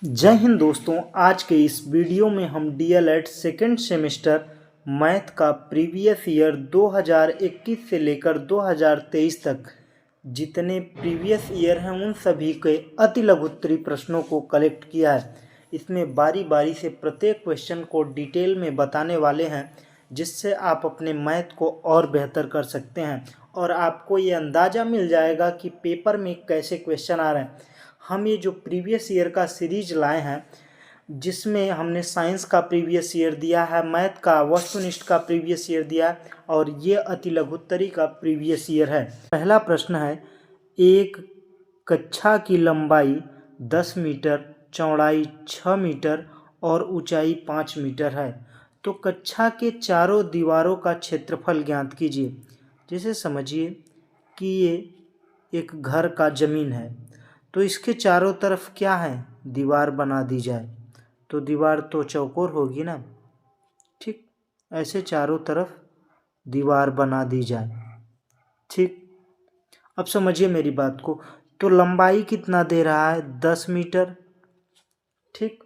जय हिंद दोस्तों। आज के इस वीडियो में हम डीएलएड सेकेंड सेमेस्टर मैथ का प्रीवियस ईयर 2021 से लेकर 2023 तक जितने प्रीवियस ईयर हैं उन सभी के अति लघुत्तरीय प्रश्नों को कलेक्ट किया है। इसमें बारी बारी से प्रत्येक क्वेश्चन को डिटेल में बताने वाले हैं, जिससे आप अपने मैथ को और बेहतर कर सकते हैं और आपको ये अंदाज़ा मिल जाएगा कि पेपर में कैसे क्वेश्चन आ रहे हैं। हम ये जो प्रीवियस ईयर का सीरीज लाए हैं, जिसमें हमने साइंस का प्रीवियस ईयर दिया है, मैथ का वस्तुनिष्ठ का प्रीवियस ईयर दिया है और ये अति लघुत्तरी का प्रीवियस ईयर है। पहला प्रश्न है, एक कक्षा की लंबाई 10 मीटर, चौड़ाई 6 मीटर और ऊंचाई 5 मीटर है, तो कक्षा के चारों दीवारों का क्षेत्रफल ज्ञात कीजिए। जैसे समझिए कि ये एक घर का ज़मीन है, तो इसके चारों तरफ क्या है, दीवार बना दी जाए, तो दीवार तो चौकोर होगी ना। ठीक, ऐसे चारों तरफ दीवार बना दी जाए। ठीक, अब समझिए मेरी बात को। तो लंबाई कितना दे रहा है, 10 मीटर। ठीक,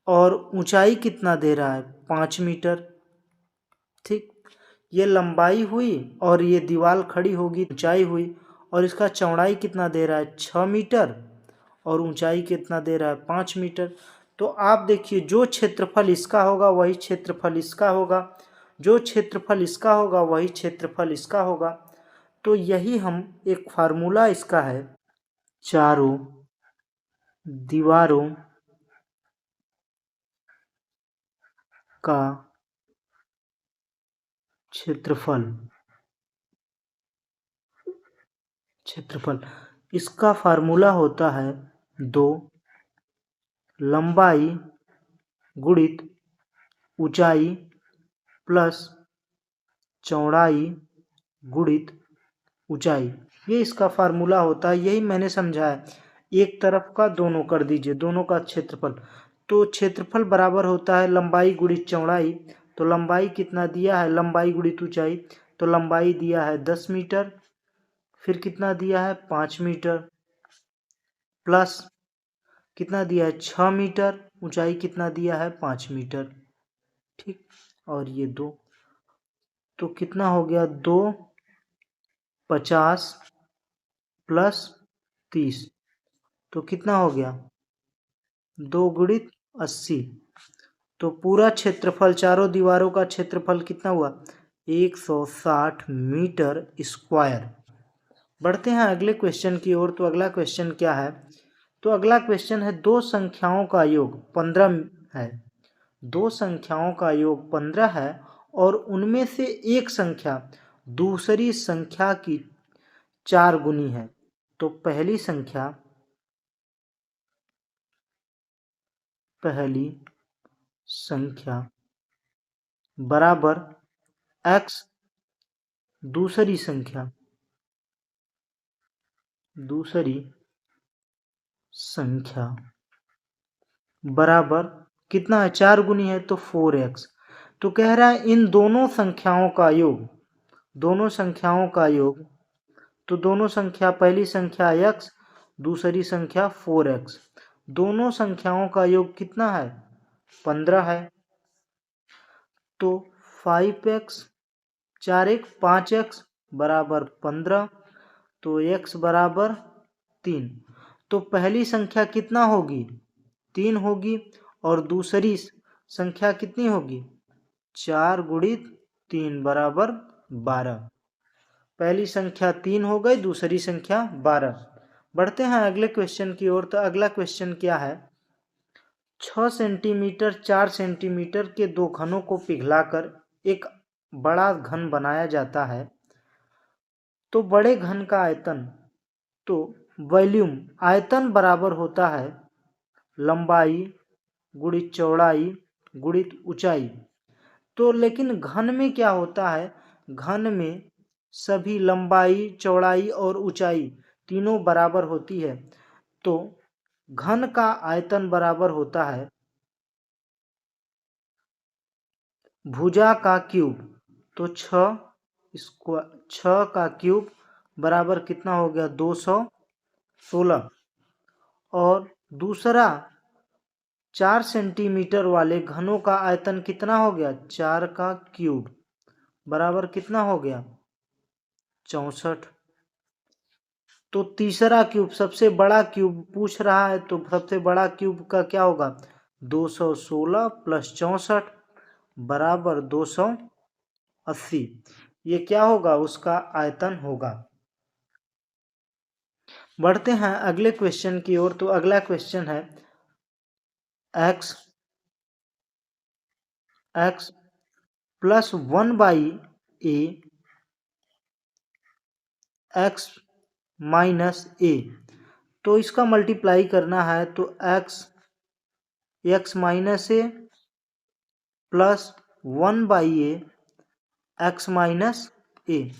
और ऊंचाई कितना दे रहा है, 5 मीटर। ठीक, ये लंबाई हुई और ये दीवार खड़ी होगी, ऊंचाई हुई। और इसका चौड़ाई कितना दे रहा है, 6 मीटर और ऊंचाई कितना दे रहा है, 5 मीटर। तो आप देखिए, जो क्षेत्रफल इसका होगा वही क्षेत्रफल इसका होगा, जो क्षेत्रफल इसका होगा वही क्षेत्रफल इसका होगा। तो यही हम एक फार्मूला इसका है, चारों दीवारों का क्षेत्रफल इसका फार्मूला होता है 2 लंबाई गुणित ऊंचाई प्लस चौड़ाई गुणित ऊंचाई। ये इसका फार्मूला होता है, यही मैंने समझा है। एक तरफ का दोनों कर दीजिए, दोनों का क्षेत्रफल। तो क्षेत्रफल बराबर होता है लंबाई गुणित चौड़ाई। तो लंबाई कितना दिया है, लंबाई गुणित ऊंचाई, तो लंबाई दिया है 10 मीटर, फिर कितना दिया है, 5 मीटर, प्लस कितना दिया है, 6 मीटर, ऊंचाई कितना दिया है, 5 मीटर। ठीक, और ये 2, तो कितना हो गया, 250 प्लस 30, तो कितना हो गया, 2 गुणित 80। तो पूरा क्षेत्रफल, चारों दीवारों का क्षेत्रफल कितना हुआ, 160 मीटर स्क्वायर। बढ़ते हैं अगले क्वेश्चन की ओर। तो अगला क्वेश्चन क्या है, तो अगला क्वेश्चन है, दो संख्याओं का योग 15 है। दो संख्याओं का योग 15 है और उनमें से एक संख्या दूसरी संख्या की 4 गुनी है। तो पहली संख्या बराबर x, दूसरी संख्या बराबर कितना है, 4 गुनी है, तो 4x। तो कह रहा है इन दोनों संख्याओं का योग, तो दोनों संख्या, पहली संख्या x, दूसरी संख्या 4x, दोनों संख्याओं का योग कितना है, 15 है। तो 5x 4x 5x बराबर 15, तो x बराबर 3। तो पहली संख्या कितना होगी, 3 होगी, और दूसरी संख्या कितनी होगी, 4 गुणित 3 बराबर 12। पहली संख्या 3 हो गई, दूसरी संख्या 12। बढ़ते हैं अगले क्वेश्चन की ओर। तो अगला क्वेश्चन क्या है, 6 सेंटीमीटर 4 सेंटीमीटर के दो घनों को पिघलाकर एक बड़ा घन बनाया जाता है। तो बड़े घन का आयतन, तो वॉल्यूम, आयतन बराबर होता है लंबाई गुणित चौड़ाई गुणित ऊंचाई। तो लेकिन घन में क्या होता है, घन में सभी लंबाई, चौड़ाई और ऊंचाई तीनों बराबर होती है। तो घन का आयतन बराबर होता है भुजा का क्यूब। तो 6 का क्यूब बराबर कितना हो गया, 216। और दूसरा 4 सेंटीमीटर वाले घनों का आयतन कितना हो गया? 4 का क्यूब बराबर कितना हो गया? 64। तो तीसरा क्यूब, सबसे बड़ा क्यूब पूछ रहा है, तो सबसे बड़ा क्यूब का क्या होगा? 216 प्लस 64 बराबर 280। ये क्या होगा? उसका आयतन होगा। बढ़ते हैं अगले क्वेश्चन की ओर। तो अगला क्वेश्चन है x plus 1/a x minus a। तो इसका मल्टीप्लाई करना है, तो x minus a plus 1/a x minus a।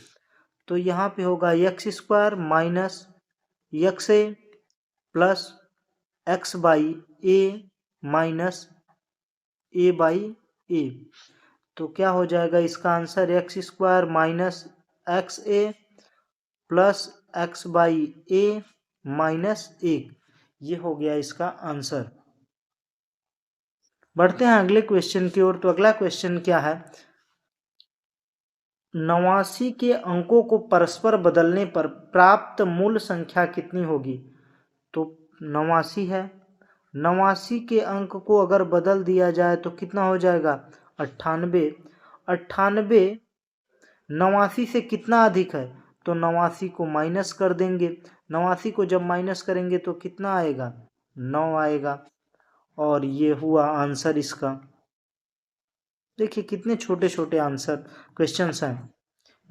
तो यहाँ पे होगा x square minus x a plus x by a minus a by a. तो क्या हो जाएगा इसका answer? X square minus x a plus x by a minus 1। ये हो गया इसका आंसर। बढ़ते हैं अगले क्वेश्चन की ओर। तो अगला क्वेश्चन क्या है? 89 के अंकों को परस्पर बदलने पर प्राप्त मूल संख्या कितनी होगी? तो 89 है, 89 के अंक को अगर बदल दिया जाए तो कितना हो जाएगा? 98। 98 89 से कितना अधिक है? तो 89 को माइनस कर देंगे। 89 को जब माइनस करेंगे तो कितना आएगा? 9 आएगा। और ये हुआ आंसर इसका। देखिए कितने छोटे छोटे आंसर क्वेश्चंस हैं।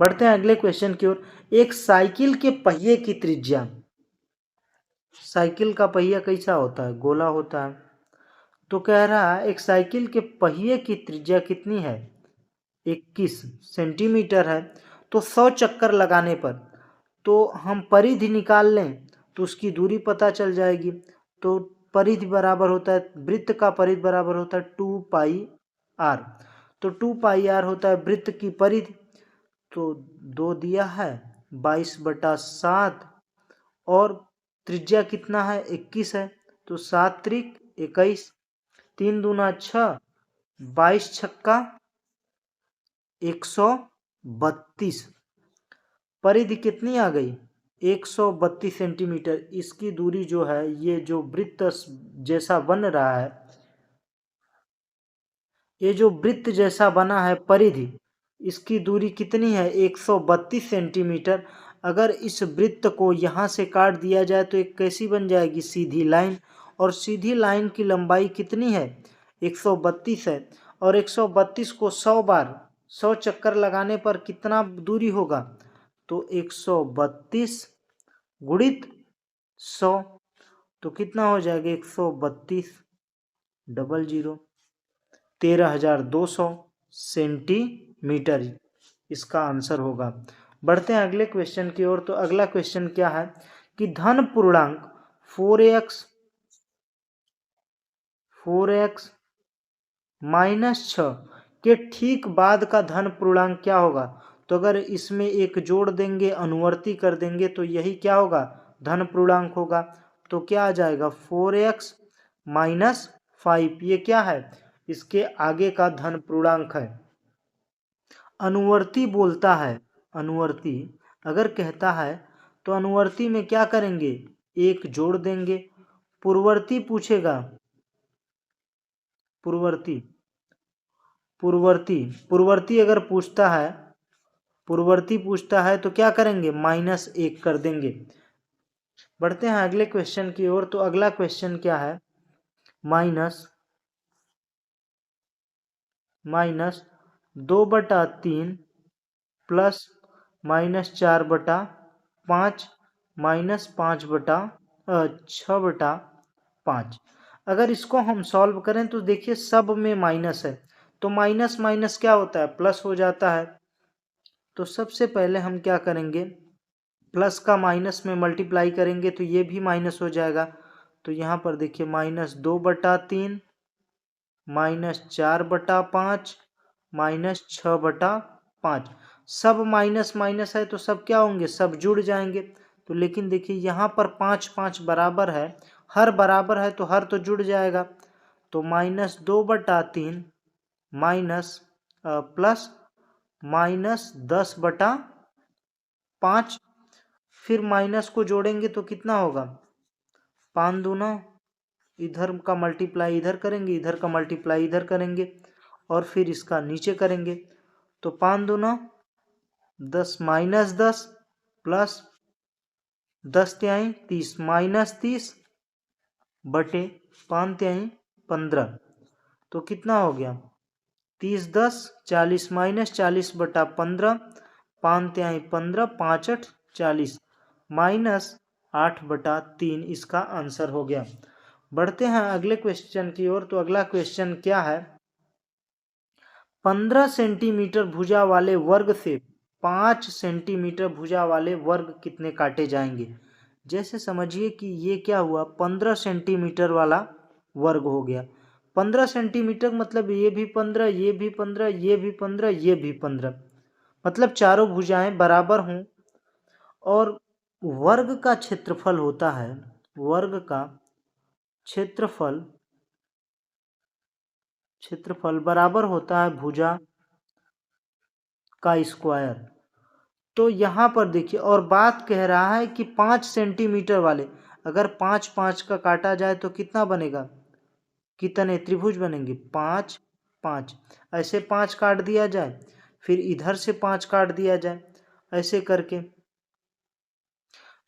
बढ़ते हैं अगले क्वेश्चन की ओर। एक साइकिल के पहिए की त्रिज्या, साइकिल का पहिया कैसा होता है? गोला होता है। तो कह रहा है एक साइकिल के पहिए की त्रिज्या कितनी है? 21 सेंटीमीटर है। तो 100 चक्कर लगाने पर, तो हम परिधि निकाल लें तो उसकी दूरी पता चल जाएगी। तो परिधि बराबर होता है, वृत्त का परिधि बराबर होता है 2πr। तो 2πr होता है वृत्त की परिधि। तो 2 दिया है 22/7 और त्रिज्या कितना है? 21 है। तो 7 त्रिक 21, 3 दूना 6, 22 छक्का 132। परिधि कितनी आ गई? 132 सेंटीमीटर। इसकी दूरी जो है, ये जो वृत्त जैसा बन रहा है, ये जो वृत्त जैसा बना है परिधि, इसकी दूरी कितनी है? 132 सेंटीमीटर। अगर इस वृत्त को यहाँ से काट दिया जाए तो एक कैसी बन जाएगी? सीधी लाइन। और सीधी लाइन की लंबाई कितनी है? 132 है। और 132 को 100 बार, 100 चक्कर लगाने पर कितना दूरी होगा? तो 132 गुणित 100, तो कितना हो जाएगा? 132 डबल 0 13,200 सेंटीमीटर इसका आंसर होगा। बढ़ते हैं अगले क्वेश्चन की ओर। तो अगला क्वेश्चन क्या है कि धन पूर्णांक 4x माइनस 6 के ठीक बाद का धन पूर्णांक क्या होगा? तो अगर इसमें एक जोड़ देंगे, अनुवर्ती कर देंगे, तो यही क्या होगा? धन पूर्णांक होगा। तो क्या आ जाएगा? 4x minus 5। ये क्या है? इसके आगे का धन पूर्णांक है। अनुवर्ती बोलता है, अनुवर्ती अगर कहता है तो अनुवर्ती में क्या करेंगे? एक जोड़ देंगे। पूर्ववर्ती पूछेगा, पूर्ववर्ती पूर्ववर्ती अगर पूछता है, पूर्ववर्ती पूछता है तो क्या करेंगे? -1 कर देंगे। बढ़ते हैं अगले क्वेश्चन की ओर। तो अगला क्वेश्चन क्या है? Minus 2/3 plus -4/5 minus 6/5। अगर इसको हम सॉल्व करें तो देखिए सब में माइनस है, तो माइनस माइनस क्या होता है? प्लस हो जाता है। तो सबसे पहले हम क्या करेंगे? प्लस का माइनस में मल्टीप्लाई करेंगे तो ये भी माइनस हो जाएगा। तो यहाँ पर देखिए -2/3 -4/5 -6/5। सब माइनस माइनस है तो सब क्या होंगे? सब जुड़ जाएंगे। तो लेकिन देखिए यहाँ पर 5 5 बराबर है, हर बराबर है तो हर तो जुड़ जाएगा। तो -2/3 माइनस प्लस -10/5, फिर माइनस को जोड़ेंगे तो कितना होगा, 5 दूना, इधर का मल्टीप्लाई इधर करेंगे, इधर का मल्टीप्लाई इधर करेंगे और फिर इसका नीचे करेंगे। तो 5 दूना 10 -10 प्लस 10 तिहाई 30 -30 बटे 5 तिहाई 15, तो कितना हो गया 30 10 40 -40/15, 5 तिहाई 15, 5 8 40 -8/3 इसका आंसर हो गया। बढ़ते हैं अगले क्वेश्चन की ओर। तो अगला क्वेश्चन क्या है, 15 सेंटीमीटर भुजा वाले वर्ग से 5 सेंटीमीटर भुजा वाले वर्ग कितने काटे जाएंगे। जैसे समझिए कि ये क्या हुआ, 15 सेंटीमीटर वाला वर्ग हो गया। 15 सेंटीमीटर मतलब ये भी 15, ये भी 15, ये भी 15, ये भी 15, मतलब चारों भुजाएं बराबर हों और वर्ग का क्षेत्रफल होता है, वर्ग का क्षेत्रफल बराबर होता है भुजा का स्क्वायर। तो यहाँ पर देखिए, और बात कह रहा है कि 5 सेंटीमीटर वाले, अगर 5 5 का काटा जाए तो कितना बनेगा, कितने त्रिभुज बनेंगे, 5 5, ऐसे 5 काट दिया जाए, फिर इधर से 5 काट दिया जाए, ऐसे करके।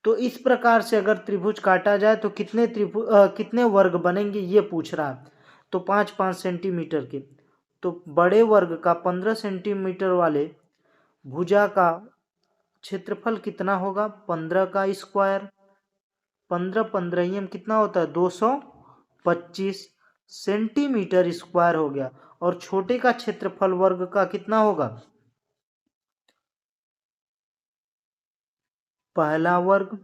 तो इस प्रकार से अगर त्रिभुज काटा जाए तो कितने वर्ग बनेंगे ये पूछ रहा है। तो 5 5 सेंटीमीटर के, तो बड़े वर्ग का 15 सेंटीमीटर वाले भुजा का क्षेत्रफल कितना होगा, 15 का स्क्वायर, 15 15 कितना होता है 225 सेंटीमीटर स्क्वायर हो गया। और छोटे का क्षेत्रफल वर्ग का कितना होगा, पहला वर्ग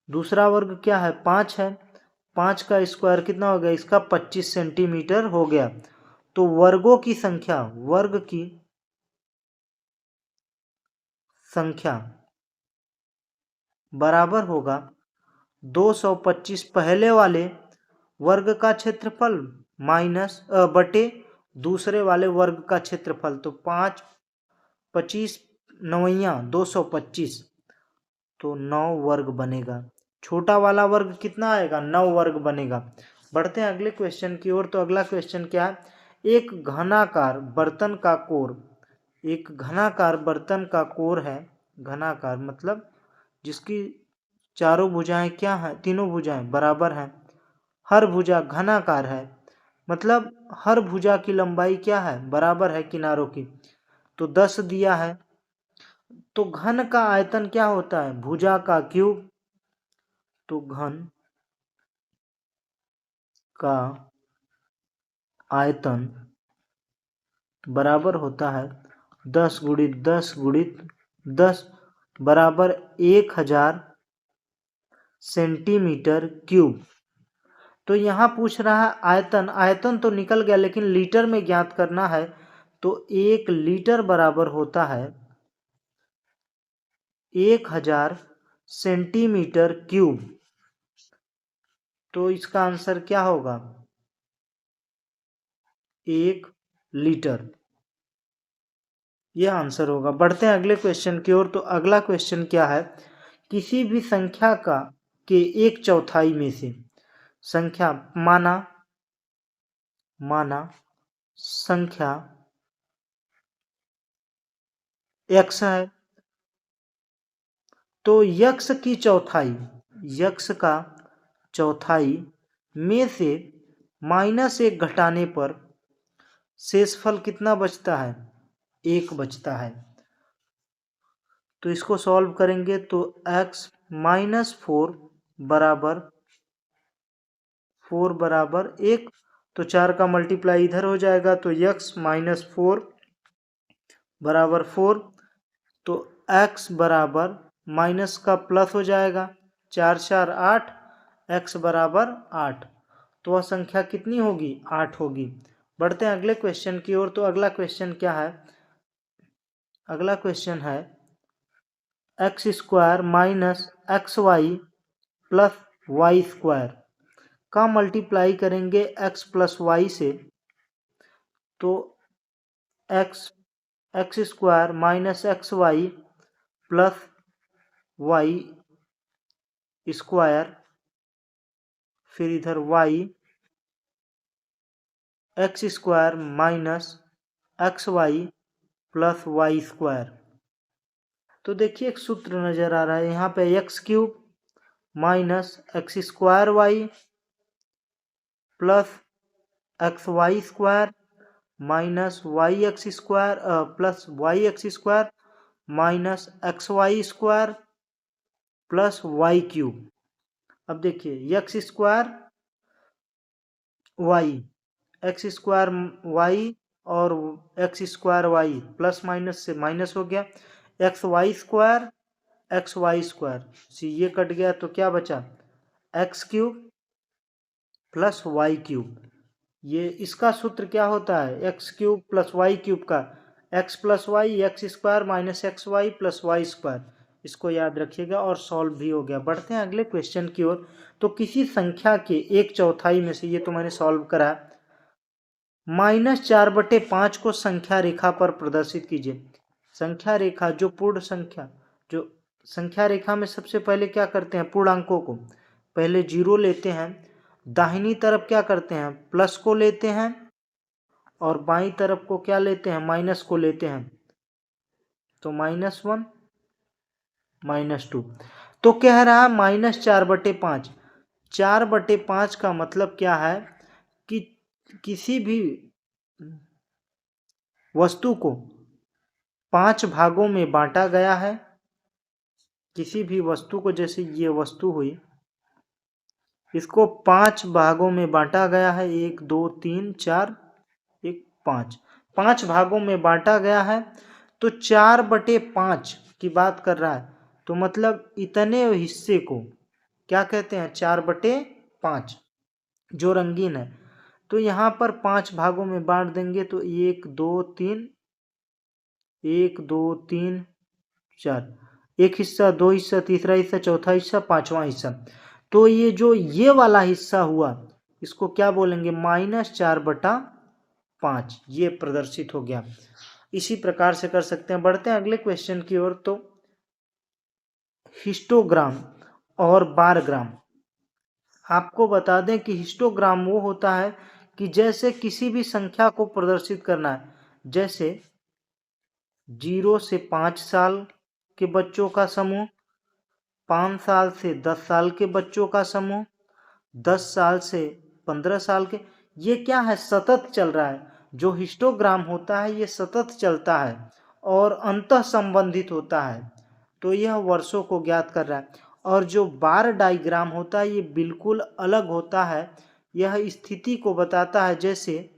दूसरा वर्ग क्या है, 5 है, 5 का स्क्वायर कितना हो गया इसका, 25 सेंटीमीटर हो गया। तो वर्गों की संख्या, वर्ग की संख्या बराबर होगा 225 पहले वाले वर्ग का क्षेत्रफल माइनस बटे दूसरे वाले वर्ग का क्षेत्रफल। तो 5 25 9 225, तो 9 वर्ग बनेगा। छोटा वाला वर्ग कितना आएगा, 9 वर्ग बनेगा। बढ़ते हैं अगले क्वेश्चन की ओर। तो अगला क्वेश्चन क्या है, एक घनाकार बर्तन का कोर, एक घनाकार बर्तन का कोर है, घनाकार मतलब जिसकी चारों भुजाएं क्या हैं, तीनों भुजाएं बराबर हैं, हर भुजा घनाकार है, मतलब हर भुजा की लंबाई क्या है, बराबर है किनारों की। तो 10 दिया है। तो घन का आयतन क्या होता है, भुजा का क्यूब। तो घन का आयतन बराबर होता है 10 गुणित 10 गुणित 10 बराबर 1000 सेंटीमीटर क्यूब। तो यहाँ पूछ रहा है आयतन, आयतन तो निकल गया लेकिन लीटर में ज्ञात करना है। तो 1 लीटर बराबर होता है 1000 सेंटीमीटर क्यूब। तो इसका आंसर क्या होगा, 1 लीटर, यह आंसर होगा। बढ़ते हैं अगले क्वेश्चन की ओर। तो अगला क्वेश्चन क्या है, किसी भी संख्या का के 1/4 में से संख्या माना संख्या x है, तो यक्ष की चौथाई, यक्ष का चौथाई में से -1 घटाने पर शेषफल कितना बचता है, 1 बचता है। तो इसको सॉल्व करेंगे तो x -4 बराबर 4 बराबर 1, तो 4 का मल्टीप्लाई इधर हो जाएगा, तो x -4 बराबर 4, तो x बराबर माइनस का प्लस हो जाएगा, 4 4 8, x बराबर 8। तो वह संख्या कितनी होगी, 8 होगी। बढ़ते हैं अगले क्वेश्चन की ओर। तो अगला क्वेश्चन क्या है, अगला क्वेश्चन है x² - xy plus y square का मल्टीप्लाई करेंगे एक्स प्लस वाई से, तो x square minus x y plus y square, फिर इधर y x square minus x y plus y square. तो देखिए एक सूत्र नजर आ रहा है यहाँ पे, x cube minus x square y plus x y square minus y x square plus y x square minus x y square plus y cube. अब देखिए x square y, x square y और x square y plus minus से minus हो गया, x y square सी ये cut गया, तो क्या बचा x cube plus y cube. ये इसका सूत्र क्या होता है, x cube plus y cube का x plus y x square minus x y plus y square, इसको याद रखिएगा और सॉल्व भी हो गया। बढ़ते हैं अगले क्वेश्चन की ओर। तो किसी संख्या के 1/4 में से, ये तो मैंने सॉल्व करा, -4/5 को संख्या रेखा पर प्रदर्शित कीजिए। संख्या रेखा जो पूर्ण संख्या, जो संख्या रेखा में सबसे पहले क्या करते हैं, पूर्णांकों को पहले 0 लेते हैं, दाहिनी तरफ क्या करते हैं प्लस को लेते हैं और बाईं तरफ को क्या लेते हैं माइनस को लेते हैं, तो -1 -2। तो कह रहा है -4/5। 4/5 का मतलब क्या है कि किसी भी वस्तु को 5 भागों में बांटा गया है। किसी भी वस्तु को, जैसे ये वस्तु हुई, इसको 5 भागों में बांटा गया है, 1 2 3 4 1 5, 5 भागों में बांटा गया है। तो 4/5 की बात कर रहा है, तो मतलब इतने हिस्से को क्या कहते हैं 4/5, जो रंगीन है। तो यहाँ पर 5 भागों में बांट देंगे, तो 1 2 3 1 2 3 4, एक हिस्सा, दो हिस्सा, तीसरा हिस्सा, चौथा हिस्सा, पांचवा हिस्सा। तो ये जो ये वाला हिस्सा हुआ, इसको क्या बोलेंगे -4/5, ये प्रदर्शित हो गया। इसी प्रकार से कर सकते हैं। बढ़ते हैं अगले क्वेश्चन की ओर। तो हिस्टोग्राम और बारग्राम, आपको बता दें कि हिस्टोग्राम वो होता है कि जैसे किसी भी संख्या को प्रदर्शित करना है, जैसे 0 से 5 साल के बच्चों का समूह, 5 साल से 10 साल के बच्चों का समूह, 10 साल से 15 साल के, ये क्या है सतत चल रहा है। जो हिस्टोग्राम होता है ये सतत चलता है और अंतः संबंधित होता है, तो यह वर्षों को ज्ञात कर रहा है। और जो बार डायग्राम होता है ये बिल्कुल अलग होता है, यह स्थिति को बताता है। जैसे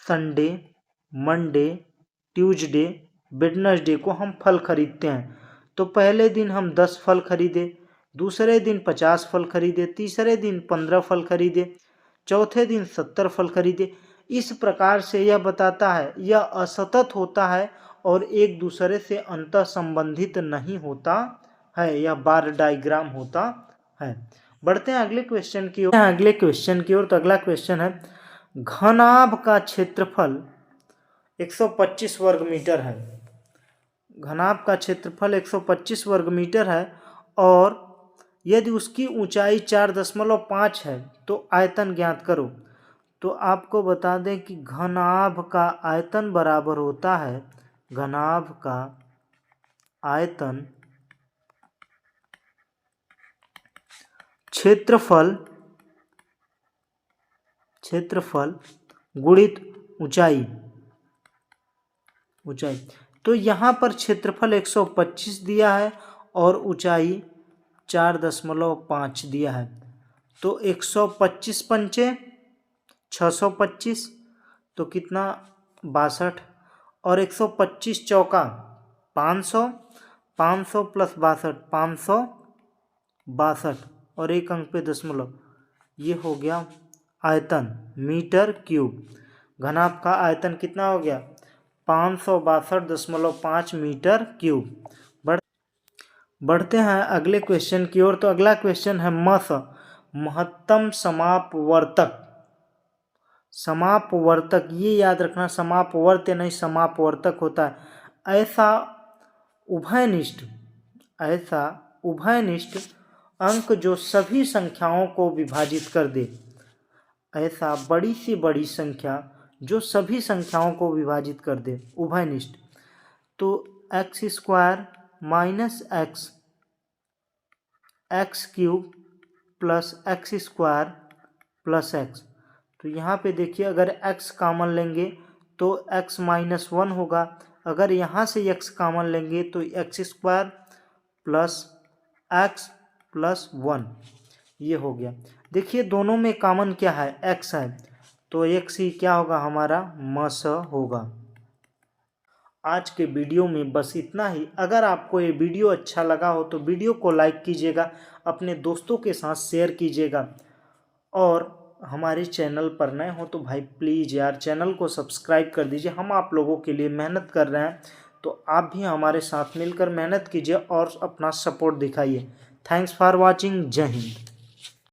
संडे, मंडे, ट्यूसडे, वेडनेसडे को हम फल खरीदते हैं, तो पहले दिन हम 10 फल खरीदे, दूसरे दिन 50 फल खरीदे, तीसरे दिन 15 फल खरीदे, चौथे दिन 70 फल खरीदे। इस प्रकार से यह बताता है यह असतत होता है और एक दूसरे से अंतः संबंधित नहीं होता है, यह बार डायग्राम होता है। बढ़ते हैं अगले क्वेश्चन की ओर। तो अगला क्वेश्चन है, घनाभ का क्षेत्रफल 125 वर्ग मीटर है। घनाभ का क्षेत्रफल 125 वर्ग मीटर है और यदि उसकी ऊंचाई 4.5 है तो आयतन ज्ञात करो। तो आपको बता दें कि घनाभ का आयतन बराबर होता है, घनाभ का आयतन क्षेत्रफल गुणित ऊंचाई। तो यहाँ पर क्षेत्रफल 125 दिया है और ऊंचाई 4.5 दिया है, तो 125 पंचे 625, तो कितना 62, और 125 चौका 500, 500 प्लस 62 562, और एक अंक पे दशमलव, ये हो गया आयतन मीटर क्यूब। घनाभ का आयतन कितना हो गया 562.5 मीटर क्यूब। बढ़ते हैं अगले क्वेश्चन की ओर। तो अगला क्वेश्चन है महत्तम समापवर्तक। समापवर्तक ये याद रखना, समापवर्त्य नहीं समापवर्तक होता है। ऐसा उभयनिष्ठ अंक जो सभी संख्याओं को विभाजित कर दे। ऐसा बड़ी से बड़ी संख्या जो सभी संख्याओं को विभाजित कर दे, उभयनिष्ठ। तो x square minus x cube plus x square plus x. तो यहाँ पे देखिए, अगर x कॉमन लेंगे तो x माइनस 1 होगा। अगर यहाँ से x कॉमन लेंगे तो x square plus x plus 1 ये हो गया। देखिए दोनों में कॉमन क्या है, x है, तो x ही क्या होगा हमारा मस होगा। आज के वीडियो में बस इतना ही। अगर आपको ये वीडियो अच्छा लगा हो तो वीडियो को लाइक कीजिएगा, अपने दोस्तों के साथ शेयर कीजिएगा, और हमारे चैनल पर नए हो तो भाई प्लीज़ यार चैनल को सब्सक्राइब कर दीजिए। हम आप लोगों के लिए मेहनत कर रहे हैं, तो आप भी हमारे साथ मिलकर मेहनत कीजिए और अपना सपोर्ट दिखाइए। Thanks for watching. जय हिंद।